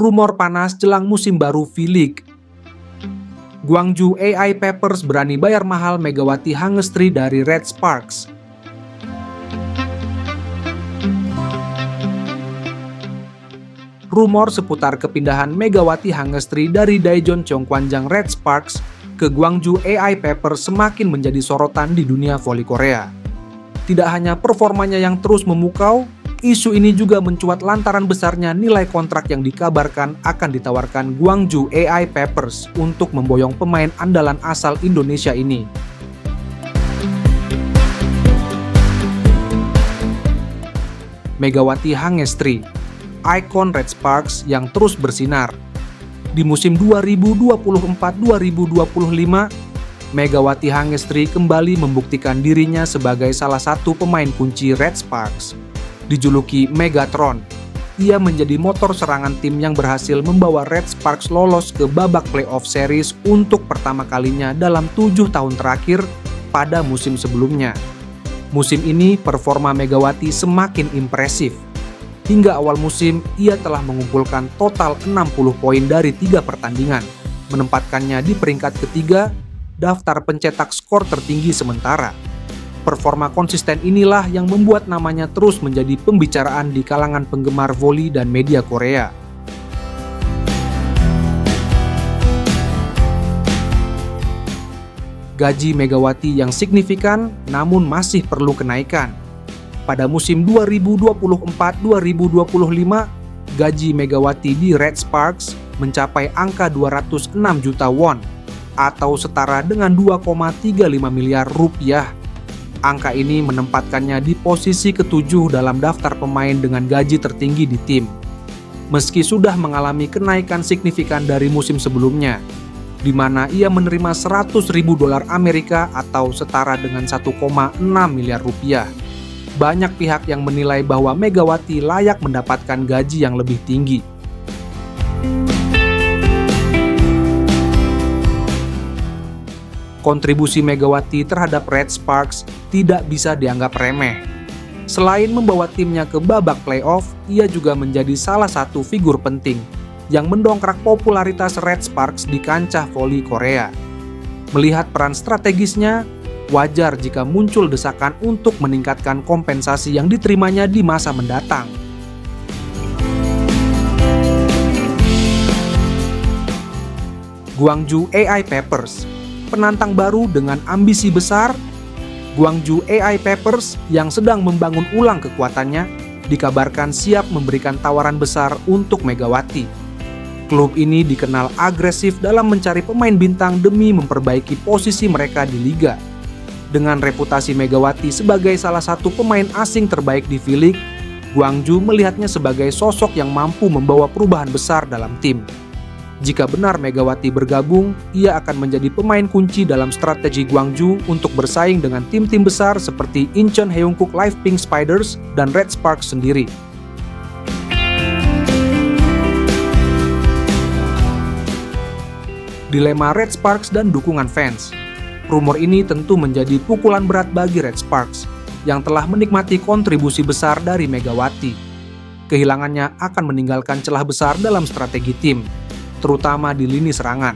rumor panas jelang musim baru V-League. Gwangju AI Papers berani bayar mahal Megawati Hangestri dari Red Sparks. Rumor seputar kepindahan Megawati Hangestri dari Daejeon Cheongkwanjang Red Sparks ke Gwangju AI Papers semakin menjadi sorotan di dunia voli Korea. Tidak hanya performanya yang terus memukau, isu ini juga mencuat lantaran besarnya nilai kontrak yang dikabarkan akan ditawarkan Gwangju AI Papers untuk memboyong pemain andalan asal Indonesia ini. Megawati Hangestri, ikon Red Sparks yang terus bersinar. Di musim 2024-2025, Megawati Hangestri kembali membuktikan dirinya sebagai salah satu pemain kunci Red Sparks. Dijuluki Megatron, ia menjadi motor serangan tim yang berhasil membawa Red Sparks lolos ke babak playoff series untuk pertama kalinya dalam 7 tahun terakhir pada musim sebelumnya. Musim ini performa Megawati semakin impresif. Hingga awal musim, ia telah mengumpulkan total 60 poin dari 3 pertandingan, menempatkannya di peringkat ketiga daftar pencetak skor tertinggi sementara. Performa konsisten inilah yang membuat namanya terus menjadi pembicaraan di kalangan penggemar voli dan media Korea. Gaji Megawati yang signifikan namun masih perlu kenaikan. Pada musim 2024-2025, gaji Megawati di Red Sparks mencapai angka 206 juta won atau setara dengan 2,35 miliar rupiah. Angka ini menempatkannya di posisi ke-7 dalam daftar pemain dengan gaji tertinggi di tim. Meski sudah mengalami kenaikan signifikan dari musim sebelumnya, di mana ia menerima 100.000 dolar Amerika atau setara dengan 1,6 miliar rupiah. Banyak pihak yang menilai bahwa Megawati layak mendapatkan gaji yang lebih tinggi. Kontribusi Megawati terhadap Red Sparks tidak bisa dianggap remeh. Selain membawa timnya ke babak playoff, ia juga menjadi salah satu figur penting yang mendongkrak popularitas Red Sparks di kancah voli Korea. Melihat peran strategisnya, wajar jika muncul desakan untuk meningkatkan kompensasi yang diterimanya di masa mendatang. Gwangju AI Papers, penantang baru dengan ambisi besar. Gwangju AI Papers yang sedang membangun ulang kekuatannya dikabarkan siap memberikan tawaran besar untuk Megawati. Klub ini dikenal agresif dalam mencari pemain bintang demi memperbaiki posisi mereka di liga. Dengan reputasi Megawati sebagai salah satu pemain asing terbaik di V-League, Gwangju melihatnya sebagai sosok yang mampu membawa perubahan besar dalam tim. Jika benar Megawati bergabung, ia akan menjadi pemain kunci dalam strategi Gwangju untuk bersaing dengan tim-tim besar seperti Incheon Haeunkook Live Pink Spiders dan Red Sparks sendiri. Dilema Red Sparks dan dukungan fans. Rumor ini tentu menjadi pukulan berat bagi Red Sparks yang telah menikmati kontribusi besar dari Megawati. Kehilangannya akan meninggalkan celah besar dalam strategi tim, terutama di lini serangan.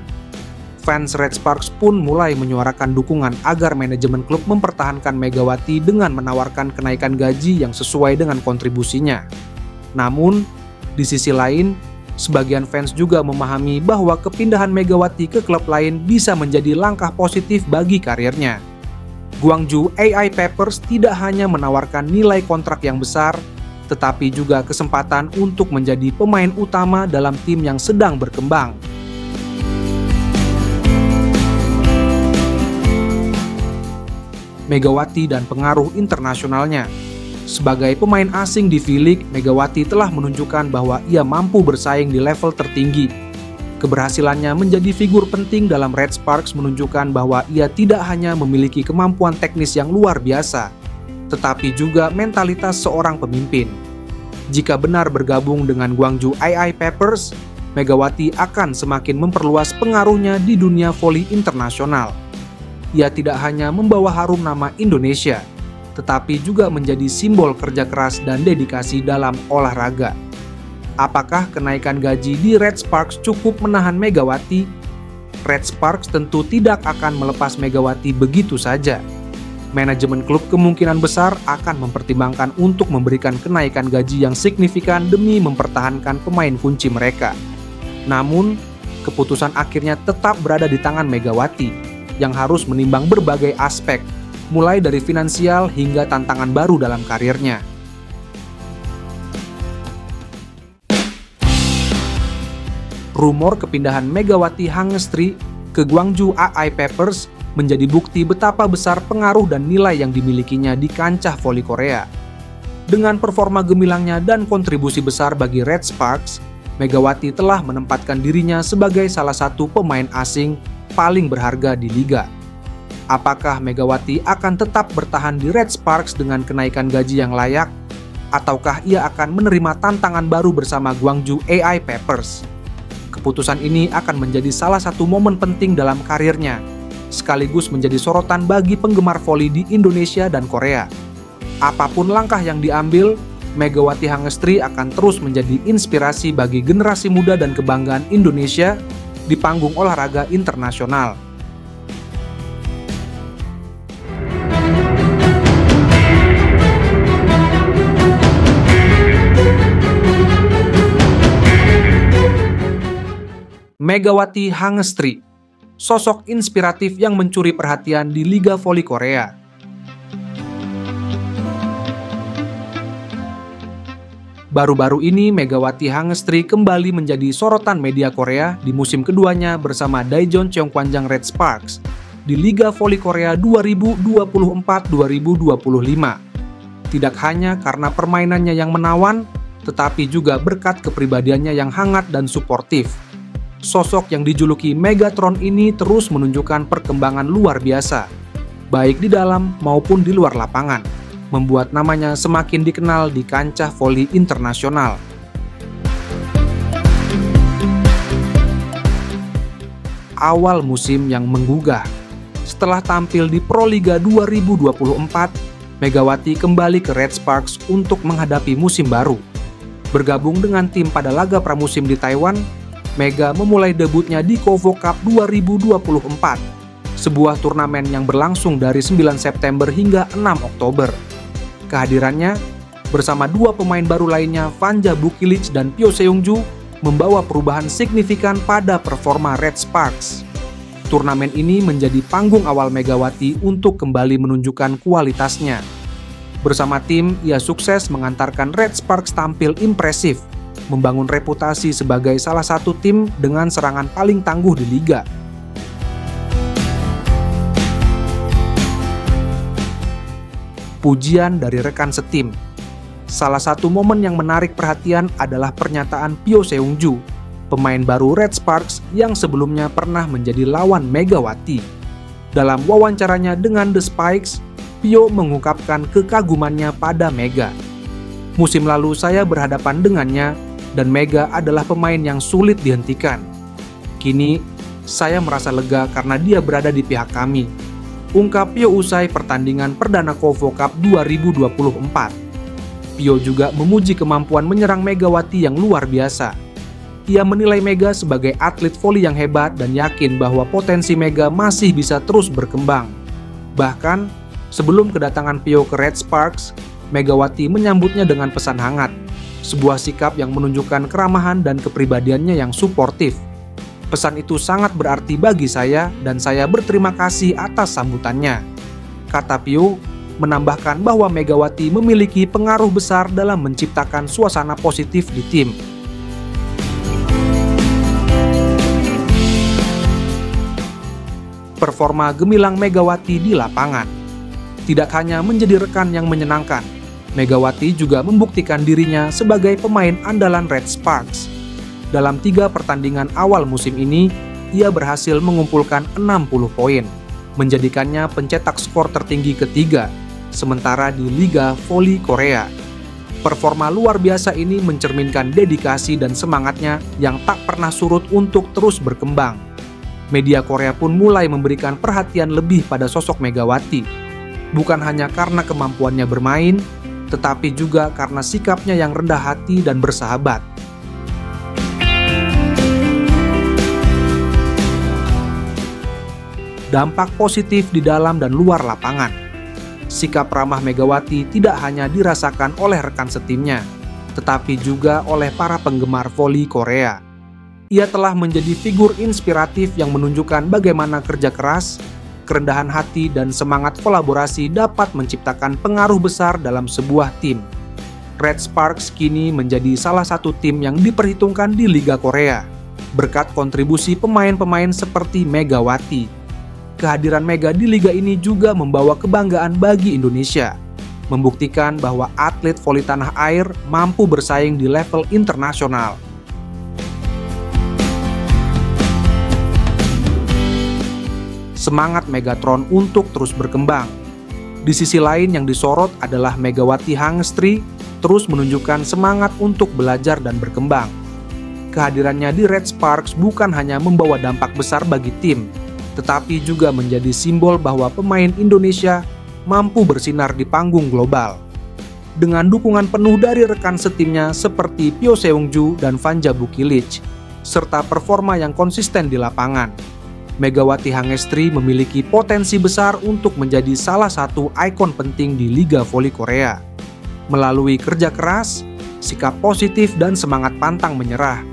Fans Red Sparks pun mulai menyuarakan dukungan agar manajemen klub mempertahankan Megawati dengan menawarkan kenaikan gaji yang sesuai dengan kontribusinya. Namun, di sisi lain, sebagian fans juga memahami bahwa kepindahan Megawati ke klub lain bisa menjadi langkah positif bagi karirnya. Gwangju AI Papers tidak hanya menawarkan nilai kontrak yang besar, tetapi juga kesempatan untuk menjadi pemain utama dalam tim yang sedang berkembang. Megawati dan pengaruh internasionalnya. Sebagai pemain asing di V-League, Megawati telah menunjukkan bahwa ia mampu bersaing di level tertinggi. Keberhasilannya menjadi figur penting dalam Red Sparks menunjukkan bahwa ia tidak hanya memiliki kemampuan teknis yang luar biasa, tetapi juga mentalitas seorang pemimpin. Jika benar bergabung dengan Gwangju AI Papers, Megawati akan semakin memperluas pengaruhnya di dunia voli internasional. Ia tidak hanya membawa harum nama Indonesia, tetapi juga menjadi simbol kerja keras dan dedikasi dalam olahraga. Apakah kenaikan gaji di Red Sparks cukup menahan Megawati? Red Sparks tentu tidak akan melepas Megawati begitu saja. Manajemen klub kemungkinan besar akan mempertimbangkan untuk memberikan kenaikan gaji yang signifikan demi mempertahankan pemain kunci mereka. Namun, keputusan akhirnya tetap berada di tangan Megawati, yang harus menimbang berbagai aspek, mulai dari finansial hingga tantangan baru dalam karirnya. Rumor kepindahan Megawati Hangestri ke Gwangju AI Papers menjadi bukti betapa besar pengaruh dan nilai yang dimilikinya di kancah voli Korea. Dengan performa gemilangnya dan kontribusi besar bagi Red Sparks, Megawati telah menempatkan dirinya sebagai salah satu pemain asing paling berharga di liga. Apakah Megawati akan tetap bertahan di Red Sparks dengan kenaikan gaji yang layak? Ataukah ia akan menerima tantangan baru bersama Gwangju AI Papers? Keputusan ini akan menjadi salah satu momen penting dalam karirnya, sekaligus menjadi sorotan bagi penggemar voli di Indonesia dan Korea. Apapun langkah yang diambil, Megawati Hangestri akan terus menjadi inspirasi bagi generasi muda dan kebanggaan Indonesia di panggung olahraga internasional. Megawati Hangestri, sosok inspiratif yang mencuri perhatian di Liga Voli Korea. Baru-baru ini Megawati Hangestri kembali menjadi sorotan media Korea di musim keduanya bersama Daejeon Cheongkwanjang Red Sparks di Liga Voli Korea 2024-2025. Tidak hanya karena permainannya yang menawan, tetapi juga berkat kepribadiannya yang hangat dan suportif. Sosok yang dijuluki Megatron ini terus menunjukkan perkembangan luar biasa, baik di dalam maupun di luar lapangan, membuat namanya semakin dikenal di kancah voli internasional. Awal musim yang menggugah. Setelah tampil di Proliga 2024, Megawati kembali ke Red Sparks untuk menghadapi musim baru. Bergabung dengan tim pada laga pramusim di Taiwan, Mega memulai debutnya di KOVO Cup 2024, sebuah turnamen yang berlangsung dari 9 September hingga 6 Oktober. Kehadirannya bersama dua pemain baru lainnya, Vanja Bukilic dan Pyo Seungju, membawa perubahan signifikan pada performa Red Sparks. Turnamen ini menjadi panggung awal Megawati untuk kembali menunjukkan kualitasnya. Bersama tim, ia sukses mengantarkan Red Sparks tampil impresif, membangun reputasi sebagai salah satu tim dengan serangan paling tangguh di liga. Pujian dari rekan setim. Salah satu momen yang menarik perhatian adalah pernyataan Pyo Seungju, pemain baru Red Sparks yang sebelumnya pernah menjadi lawan Megawati. Dalam wawancaranya dengan The Spikes, Pyo mengungkapkan kekagumannya pada Mega. Musim lalu saya berhadapan dengannya, dan Mega adalah pemain yang sulit dihentikan. Kini, saya merasa lega karena dia berada di pihak kami, ungkap Pyo usai pertandingan perdana KOVO Cup 2024. Pyo juga memuji kemampuan menyerang Megawati yang luar biasa. Ia menilai Mega sebagai atlet voli yang hebat dan yakin bahwa potensi Mega masih bisa terus berkembang. Bahkan, sebelum kedatangan Pyo ke Red Sparks, Megawati menyambutnya dengan pesan hangat, sebuah sikap yang menunjukkan keramahan dan kepribadiannya yang suportif. Pesan itu sangat berarti bagi saya dan saya berterima kasih atas sambutannya, kata Pyo, menambahkan bahwa Megawati memiliki pengaruh besar dalam menciptakan suasana positif di tim. Performa gemilang Megawati di lapangan tidak hanya menjadi rekan yang menyenangkan, Megawati juga membuktikan dirinya sebagai pemain andalan Red Sparks. Dalam 3 pertandingan awal musim ini, ia berhasil mengumpulkan 60 poin, menjadikannya pencetak skor tertinggi ketiga, sementara di Liga Voli Korea. Performa luar biasa ini mencerminkan dedikasi dan semangatnya yang tak pernah surut untuk terus berkembang. Media Korea pun mulai memberikan perhatian lebih pada sosok Megawati, bukan hanya karena kemampuannya bermain, tetapi juga karena sikapnya yang rendah hati dan bersahabat. dampak positif di dalam dan luar lapangan. Sikap ramah Megawati tidak hanya dirasakan oleh rekan setimnya, tetapi juga oleh para penggemar voli Korea. Ia telah menjadi figur inspiratif yang menunjukkan bagaimana kerja keras, kerendahan hati, dan semangat kolaborasi dapat menciptakan pengaruh besar dalam sebuah tim. Red Sparks kini menjadi salah satu tim yang diperhitungkan di Liga Korea, berkat kontribusi pemain-pemain seperti Megawati. Kehadiran Mega di liga ini juga membawa kebanggaan bagi Indonesia, membuktikan bahwa atlet voli tanah air mampu bersaing di level internasional. Semangat Megatron untuk terus berkembang. Di sisi lain yang disorot adalah Megawati Hangestri terus menunjukkan semangat untuk belajar dan berkembang. Kehadirannya di Red Sparks bukan hanya membawa dampak besar bagi tim, tetapi juga menjadi simbol bahwa pemain Indonesia mampu bersinar di panggung global. Dengan dukungan penuh dari rekan setimnya seperti Pyo Seungju dan Vanja Bukilic, serta performa yang konsisten di lapangan, Megawati Hangestri memiliki potensi besar untuk menjadi salah satu ikon penting di Liga Voli Korea. Melalui kerja keras, sikap positif, dan semangat pantang menyerah,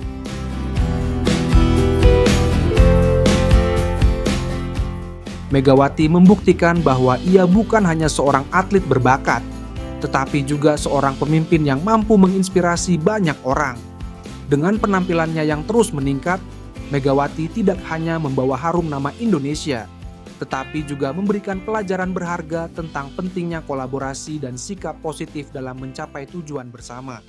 Megawati membuktikan bahwa ia bukan hanya seorang atlet berbakat, tetapi juga seorang pemimpin yang mampu menginspirasi banyak orang. Dengan penampilannya yang terus meningkat, Megawati tidak hanya membawa harum nama Indonesia, tetapi juga memberikan pelajaran berharga tentang pentingnya kolaborasi dan sikap positif dalam mencapai tujuan bersama.